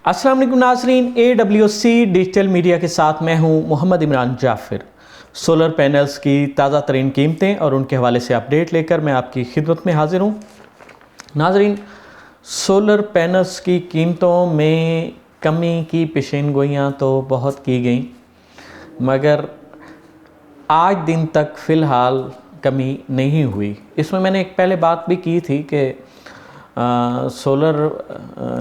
अस्सलाम वालेकुम नाज़रीन, AWC डिजिटल मीडिया के साथ मैं हूं मोहम्मद इमरान जाफ़िर। सोलर पैनल्स की ताज़ा तरीन कीमतें और उनके हवाले से अपडेट लेकर मैं आपकी खिदमत में हाजिर हूं। नाज़रीन, सोलर पैनल्स की कीमतों में कमी की पेशेनगोइयाँ तो बहुत की गई, मगर आज दिन तक फ़िलहाल कमी नहीं हुई। इसमें मैंने एक पहले बात भी की थी कि सोलर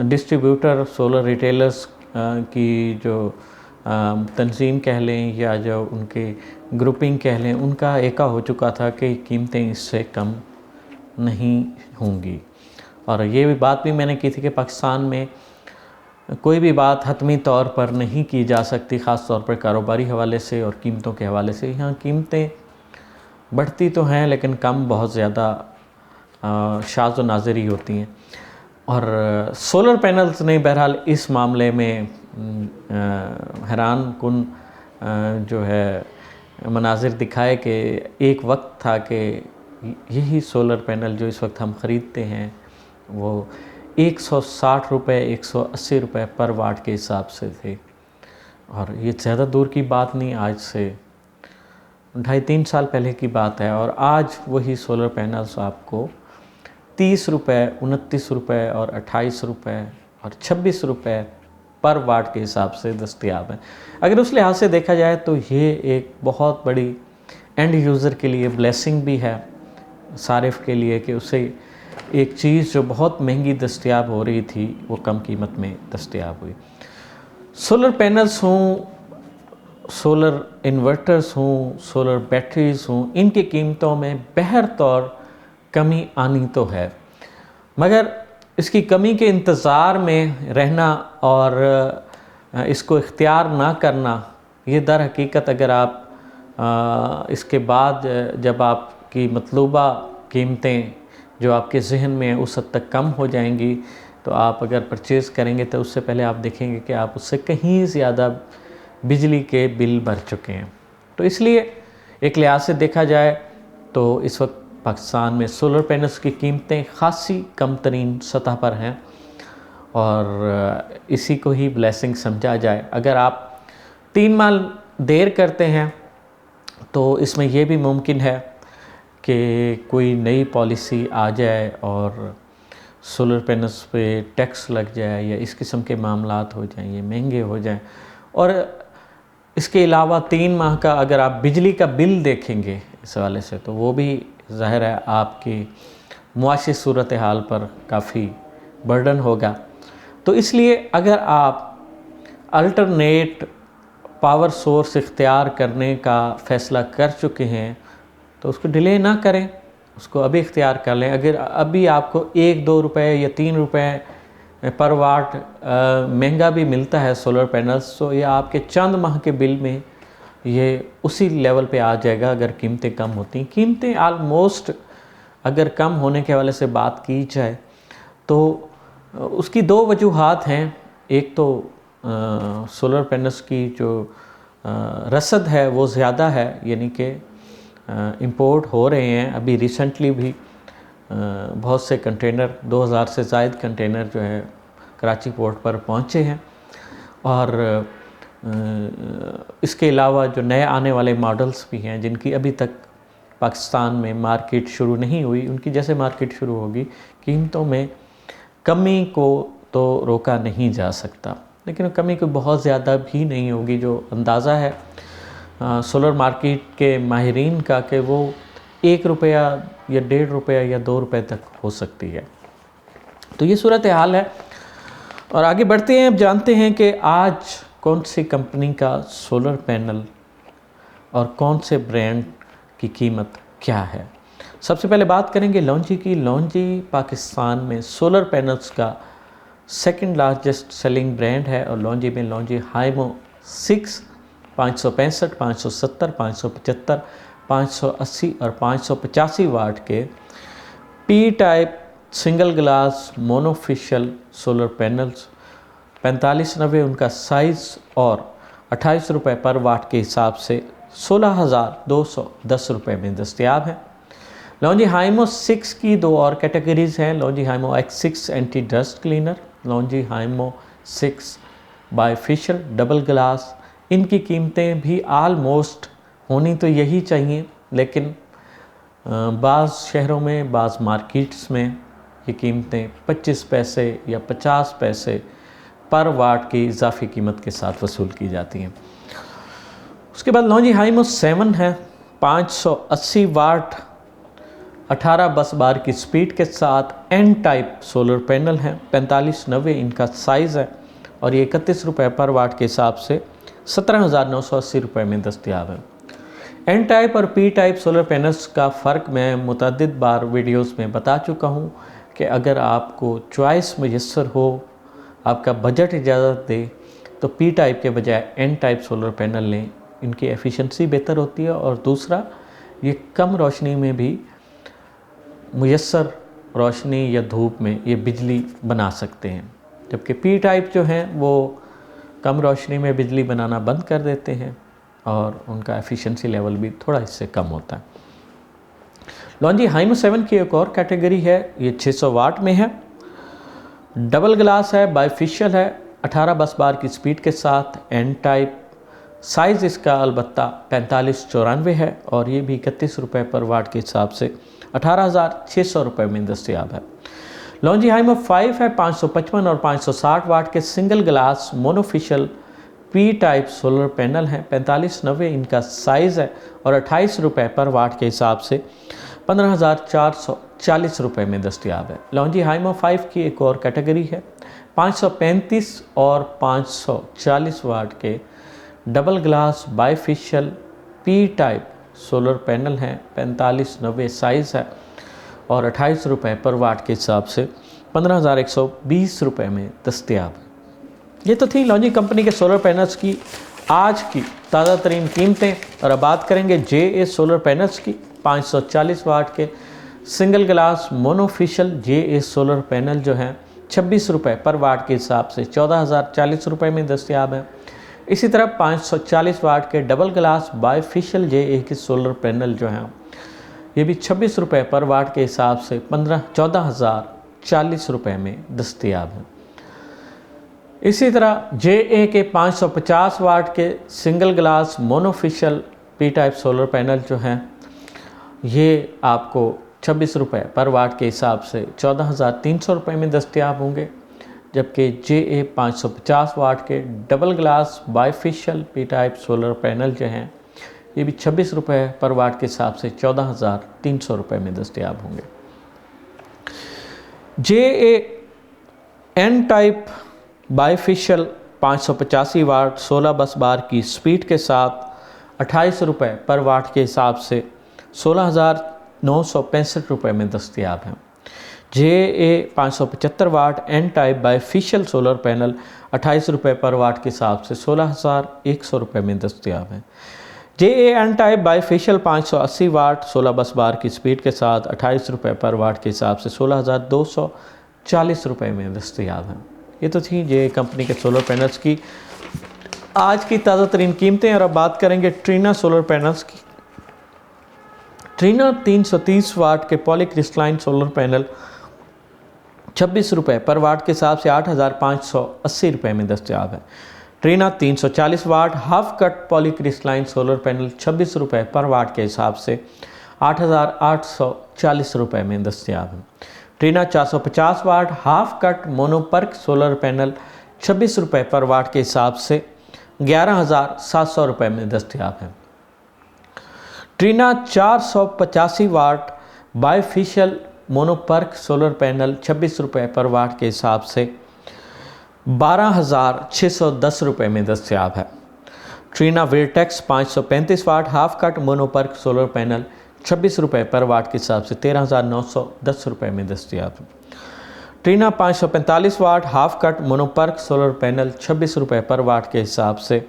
डिस्ट्रीब्यूटर, सोलर रिटेलर्स की जो तंजीम कह लें या जो उनके ग्रुपिंग कह लें, उनका एका हो चुका था कि कीमतें इससे कम नहीं होंगी। और ये भी बात भी मैंने की थी कि पाकिस्तान में कोई भी बात हतमी तौर पर नहीं की जा सकती, ख़ास तौर पर कारोबारी हवाले से और कीमतों के हवाले से। यहाँ कीमतें बढ़ती तो हैं लेकिन कम बहुत ज़्यादा शाज़ व नाज़िर ही होती हैं। और सोलर पैनल्स ने बहरहाल इस मामले में हैरान कुन जो है मनाजिर दिखाए कि एक वक्त था कि यही सोलर पैनल जो इस वक्त हम ख़रीदते हैं वो 160 रुपये 180 रुपये पर वाट के हिसाब से थे। और ये ज़्यादा दूर की बात नहीं, आज से 2.5-3 साल पहले की बात है। और आज वही सोलर पैनल्स आपको 30 रुपये, 29 रुपये और 28 रुपये और 26 रुपये पर वाट के हिसाब से दस्तयाब हैं। अगर उस लिहाज से देखा जाए तो ये एक बहुत बड़ी एंड यूज़र के लिए ब्लेसिंग भी है, सारिफ़ के लिए, कि उसे एक चीज़ जो बहुत महंगी दस्तयाब हो रही थी वो कम कीमत में दस्तयाब हुई। सोलर पैनल्स हों, सोलर इन्वर्टर्स हों, सोलर बैटरीज़ हों, इनकी कीमतों में बहर तौर कमी आनी तो है, मगर इसकी कमी के इंतज़ार में रहना और इसको इख्तियार ना करना, ये दर हकीकत अगर आप इसके बाद जब आपकी मतलूबा कीमतें जो आपके ज़हन में है उस हद तक कम हो जाएंगी, तो आप अगर परचेज़ करेंगे तो उससे पहले आप देखेंगे कि आप उससे कहीं ज़्यादा बिजली के बिल भर चुके हैं। तो इसलिए एक लिहाज से देखा जाए तो इस वक्त पाकिस्तान में सोलर पैनल्स की कीमतें ख़ासी कम तरीन सतह पर हैं और इसी को ही ब्लेसिंग समझा जाए। अगर आप 3 माह देर करते हैं तो इसमें यह भी मुमकिन है कि कोई नई पॉलिसी आ जाए और सोलर पैनल्स पे टैक्स लग जाए या इस किस्म के मामलात हो जाएं, ये महंगे हो जाएं। और इसके अलावा 3 माह का अगर आप बिजली का बिल देखेंगे इस हवाले से, तो वो भी ज़ाहिर है आपकी मुआशी सूरत हाल पर काफ़ी बर्डन होगा। तो इसलिए अगर आप अल्टरनेट पावर सोर्स इख्तियार करने का फ़ैसला कर चुके हैं तो उसको डिले ना करें, उसको अभी इख्तियार कर लें। अगर अभी आपको 1-2 रुपये या 3 रुपये पर वाट महंगा भी मिलता है सोलर पैनल्स, तो ये आपके चंद माह के बिल में ये उसी लेवल पे आ जाएगा अगर कीमतें कम होती। कीमतें आलमोस्ट अगर कम होने के हवाले से बात की जाए तो उसकी 2 वजूहात हैं। एक तो सोलर पैनल्स की जो रसद है वो ज़्यादा है, यानी कि इंपोर्ट हो रहे हैं। अभी रिसेंटली भी बहुत से कंटेनर, 2000 से ज़ायद कंटेनर जो है कराची पोर्ट पर पहुँचे हैं। और इसके अलावा जो नए आने वाले मॉडल्स भी हैं जिनकी अभी तक पाकिस्तान में मार्केट शुरू नहीं हुई, उनकी जैसे मार्केट शुरू होगी कीमतों में कमी को तो रोका नहीं जा सकता, लेकिन कमी कोई बहुत ज़्यादा भी नहीं होगी। जो अंदाज़ा है सोलर मार्केट के माहिरीन का कि वो 1 रुपया या 1.5 रुपया या 2 रुपये तक हो सकती है। तो ये सूरत हाल है। और आगे बढ़ते हैं, अब जानते हैं कि आज कौन सी कंपनी का सोलर पैनल और कौन से ब्रांड की कीमत क्या है। सबसे पहले बात करेंगे लॉन्जी की। लॉन्जी पाकिस्तान में सोलर पैनल्स का सेकंड लार्जेस्ट सेलिंग ब्रांड है और लॉन्जी में लॉन्जी हाइमो 6 565, 570, 575, 580 और 585 वाट के P type single glass monofacial solar panels 4590 उनका साइज़ और 28 रुपये पर वाट के हिसाब से 16,210 रुपये में दस्तयाब है। लॉन्जी हाइमो 6 की 2 और कैटेगरीज़ हैं। Longi Himo X6 anti dust cleaner, Longi Himo 6 bifacial double glass, इनकी कीमतें भी आलमोस्ट होनी तो यही चाहिए, लेकिन बाज़ शहरों में, बाज़ मार्केट्स में ये कीमतें 25 पैसे या 50 पैसे पर वाट की इजाफी कीमत के साथ वसूल की जाती हैं। उसके बाद लॉन्जी हाइमो 7 है, 580 वाट 18 बस बार की स्पीड के साथ एन टाइप सोलर पैनल है, 4590 इनका साइज़ है और ये 31 रुपये पर वाट के हिसाब से 17,980 रुपये में दस्तयाब है। एन टाइप और पी टाइप सोलर पैनल्स का फ़र्क मैं मुतअद्दिद बार वीडियोस में बता चुका हूँ कि अगर आपको चॉइस मुयस्सर हो, आपका बजट इजाज़त दे, तो पी टाइप के बजाय एन टाइप सोलर पैनल लें, इनकी एफिशिएंसी बेहतर होती है और दूसरा ये कम रोशनी में भी मुयस्सर रोशनी या धूप में ये बिजली बना सकते हैं, जबकि पी टाइप जो हैं वो कम रोशनी में बिजली बनाना बंद कर देते हैं और उनका एफिशिएंसी लेवल भी थोड़ा इससे कम होता है। लॉन्जी हाइमो 7 की एक और कैटेगरी है, ये 600 वाट में है, डबल ग्लास है, बायफेशियल है, 18 बस बार की स्पीड के साथ एन टाइप, साइज़ इसका अलबत्ता 4594 है और ये भी 31 रुपये पर वाट के हिसाब से 18,600 रुपये में दस्तयाब है। लॉन्जी हाइमो 5 है, 555 और 560 वाट के single glass monofacial P type solar panel हैं, 4590 इनका साइज़ है और 28 रुपये पर वाट के हिसाब से 15,440 रुपये में दस्तयाब है। लॉन्जी हाइमो 5 की एक और कैटेगरी है, 535 और 540 वाट के double glass bifacial P type solar panel हैं, 4590 साइज़ है और 28 रुपये पर वाट के हिसाब से 15,120 रुपये में दस्तयाब है। ये तो थी लॉन्जी कंपनी के सोलर पैनल्स की आज की ताज़ा तरीन कीमतें। और अब बात करेंगे JA सोलर पैनल्स की। 540 वाट के single glass monofacial JA solar panel जो हैं 26 रुपये पर वाट के हिसाब से 14,040 रुपये में दस्तयाब है। इसी तरह 540 वाट के डबल ग्लास बायफेशियल JA के सोलर पैनल जो हैं ये भी 26 रुपये पर वाट के हिसाब से 14,040 रुपये में दस्तयाब है। इसी तरह JA के 550 वाट के single glass monofacial P type solar panel जो हैं ये आपको 26 रुपये पर वाट के हिसाब से 14,300 रुपये में दस्तयाब होंगे, जबकि JA 550 वाट के double glass bifacial P type solar panel जो हैं ये भी 26 रुपये पर वाट के हिसाब से 14,300 रुपये में दस्तयाब होंगे। JA एन टाइप बायफेशियल 585 वाट 16 बस बार की स्पीड के साथ 28 रुपये पर वाट के हिसाब से 16,965 रुपये में दस्तयाब हैं। JA 575 watt N type bifacial solar panel 28 रुपये पर वाट के हिसाब से 16,100 रुपये में दस्तयाब हैं। JA एन टाइप बायफेशियल 580 वाट 16 बस बार की स्पीड के साथ 28 रुपये पर वाट के हिसाब से 16,240 रुपये में दस्तयाब हैं। ये तो थी JA कंपनी के सोलर पैनल्स की आज की ताज़ा तरीन कीमतें। और अब बात करेंगे ट्रीना सोलर पैनल्स की। ट्रीना 330 वाट के पॉलीक्रिस्टलाइन सोलर पैनल 26 रुपये पर वाट के हिसाब से 8,580 रुपये में दस्तयाब है। Trina 340 watt half cut polycrystalline solar panel 26 रुपये पर वाट के हिसाब से 8,840 रुपये में दस्तयाब है। Trina 450 watt half cut monoperc solar panel 26 रुपये पर वाट के हिसाब से 11,700 रुपये में दस्तयाब है। ट्रीना 485 वाट बायफेशियल मोनोपर्क सोलर पैनल 26 रुपये पर वाट के हिसाब से 12,610 रुपये में दस्तयाब है। Trina Vertex 535 watt half cut monoperc solar panel 26 रुपये पर वाट के हिसाब से 13,910 रुपये में दस्तयाब है। Trina 545 watt half cut monoperc solar panel 26 रुपये पर वाट के हिसाब से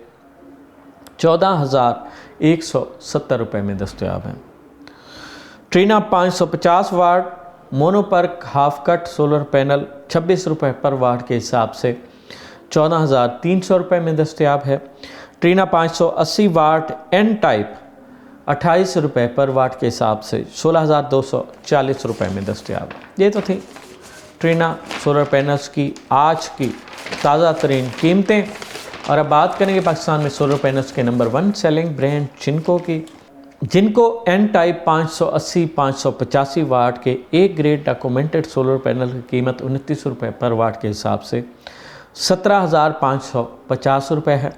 14,170 रुपये में दस्तयाब है। Trina 550 watt monoperc half cut solar panel 26 रुपये पर वाट के हिसाब से 14,300 रुपये में दस्तयाब है। ट्रीना 580 वाट एन टाइप 28 रुपये पर वाट के हिसाब से 16,240 रुपये में दस्तयाब है। ये तो थी ट्रीना सोलर पैनल्स की आज की ताज़ा तरीन कीमतें। और अब बात करेंगे पाकिस्तान में सोलर पैनल्स के नंबर 1 सेलिंग ब्रांड जिनको की। जिनको एन टाइप 580-585 वाट के ए ग्रेड डॉक्यूमेंटेड सोलर पैनल की कीमत 29 रुपये पर वाट के हिसाब से 17,550 रुपये है।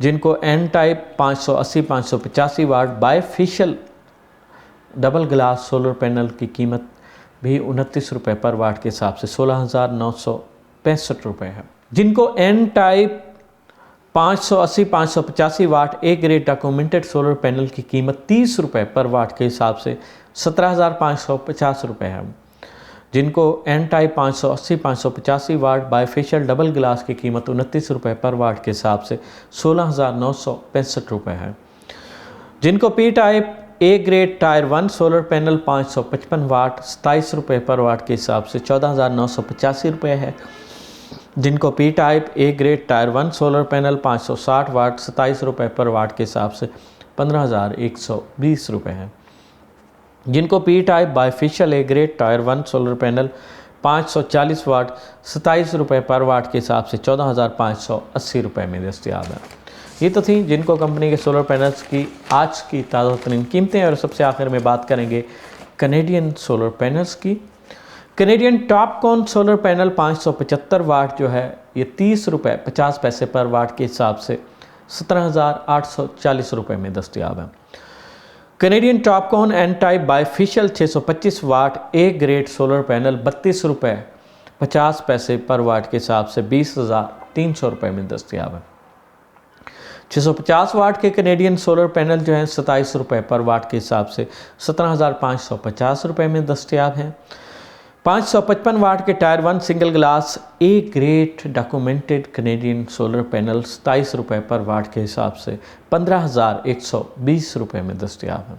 जिनको N type 580-585 watt bifacial double glass solar panel की कीमत भी 29 रुपये पर वाट के हिसाब से 16,965 रुपये है। जिनको N type 580-585 watt A grade documented solar panel की कीमत 30 रुपये पर वाट के हिसाब से 17,550 रुपये है। जिनको N type 580-585 watt bifacial double glass की कीमत 29 रुपये पर वाट के हिसाब से 16,965 रुपये है। जिनको P type A grade tyre 1 solar panel 555 वाट 27 रुपये पर वाट के हिसाब से 14,985 रुपये है। जिनको P type A grade tyre 1 solar panel 560 वाट 27 रुपये पर वाट के हिसाब से 15,120 रुपये है। जिनको P type bifacial A grade tyre 1 solar panel 540 वाट 27 रुपये पर वाट के हिसाब से 14,580 रुपये में दस्तयाब है। ये तो थी जिनको कंपनी के सोलर पैनल्स की आज की ताज़ा तरीन कीमतें। और सबसे आखिर में बात करेंगे कैनेडियन सोलर पैनल्स की। कैनेडियन टॉपकॉन सोलर पैनल 575 वाट जो है ये 30 रुपये 50 पैसे पर वाट के हिसाब से 17,840 रुपये में दस्तयाब है। Canadian Topcon N type bifacial 625 watt A grade solar panel 32 रुपये 50 पैसे पर वाट के हिसाब से 20,300 रुपये में दस्तयाब है। 650 वाट के कैनेडियन सोलर पैनल जो हैं 27 रुपये पर वाट के हिसाब से 17,550 रुपये में दस्तयाब हैं। 555 वाट के टायर 1 सिंगल ग्लास ए grade documented Canadian solar panel 27 रुपये पर वाट के हिसाब से 15,120 रुपये में दस्तयाब है।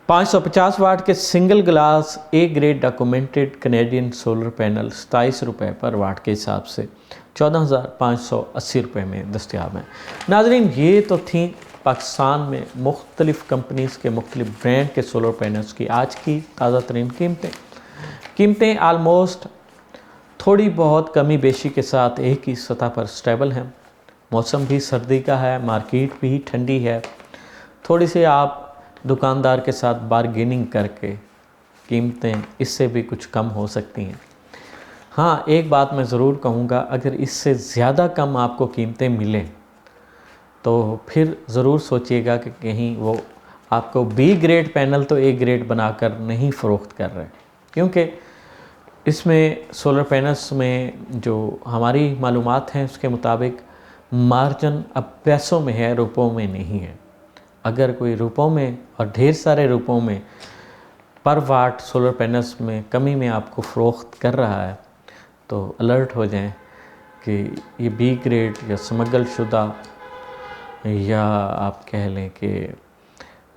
550 वाट के सिंगल ग्लास ए grade documented Canadian solar panel 27 रुपये पर वाट के हिसाब से 14,580 रुपये में दस्तयाब हैं। नाज़रीन ये तो थी पाकिस्तान में मुख्तलिफ़ कंपनीज़ के मुख्तलिफ़ ब्रांड के सोलर पैनल्स की आज की ताज़ा तरीन कीमतें आलमोस्ट थोड़ी बहुत कमी बेशी के साथ एक ही सतह पर स्टेबल हैं। मौसम भी सर्दी का है, मार्केट भी ठंडी है। थोड़ी सी आप दुकानदार के साथ बारगेनिंग करके कीमतें इससे भी कुछ कम हो सकती हैं। हाँ, एक बात मैं ज़रूर कहूँगा, अगर इससे ज़्यादा कम आपको कीमतें मिलें तो फिर ज़रूर सोचिएगा कि कहीं वो आपको बी ग्रेड पैनल तो ए ग्रेड बनाकर नहीं फ़रोख्त कर रहे, क्योंकि इसमें सोलर पैनल्स में जो हमारी मालूमात हैं उसके मुताबिक मार्जिन अब पैसों में है, रुपयों में नहीं है। अगर कोई रुपयों में और ढेर सारे रुपयों में पर वाट सोलर पैनल्स में कमी में आपको फ़रोख्त कर रहा है तो अलर्ट हो जाएं कि ये बी ग्रेड या स्मगल शुदा या आप कह लें कि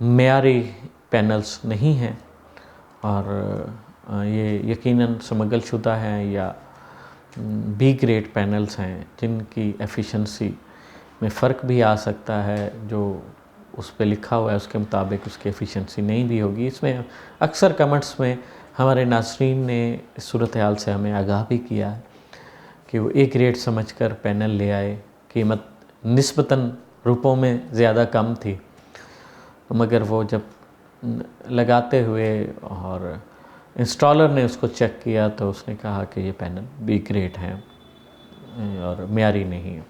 मेयारी पैनल्स नहीं हैं और ये यकीनन स्मगल शुदा हैं या बी ग्रेड पैनल्स हैं जिनकी एफिशिएंसी में फ़र्क भी आ सकता है। जो उस पे लिखा हुआ है उसके मुताबिक उसकी एफिशिएंसी नहीं भी होगी। इसमें अक्सर कमेंट्स में हमारे नाज़रीन ने इस सूरत हाल से हमें आगाह भी किया है कि वो ए ग्रेड समझकर पैनल ले आए। कीमत निस्बतन रुपयों में ज़्यादा कम थी, मगर वो जब लगाते हुए और इंस्टॉलर ने उसको चेक किया तो उसने कहा कि ये पैनल बी ग्रेड हैं और मेयारी नहीं है।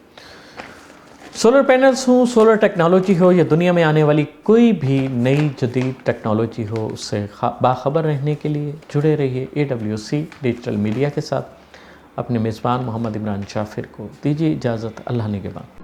सोलर पैनल्स हो, सोलर टेक्नोलॉजी हो या दुनिया में आने वाली कोई भी नई जदीद टेक्नोलॉजी हो, उससे बाखबर रहने के लिए जुड़े रहिए AWC डिजिटल मीडिया के साथ। अपने मेज़बान मोहम्मद इमरान जाफिर को दीजिए इजाज़त। अल्लाह निगहबान।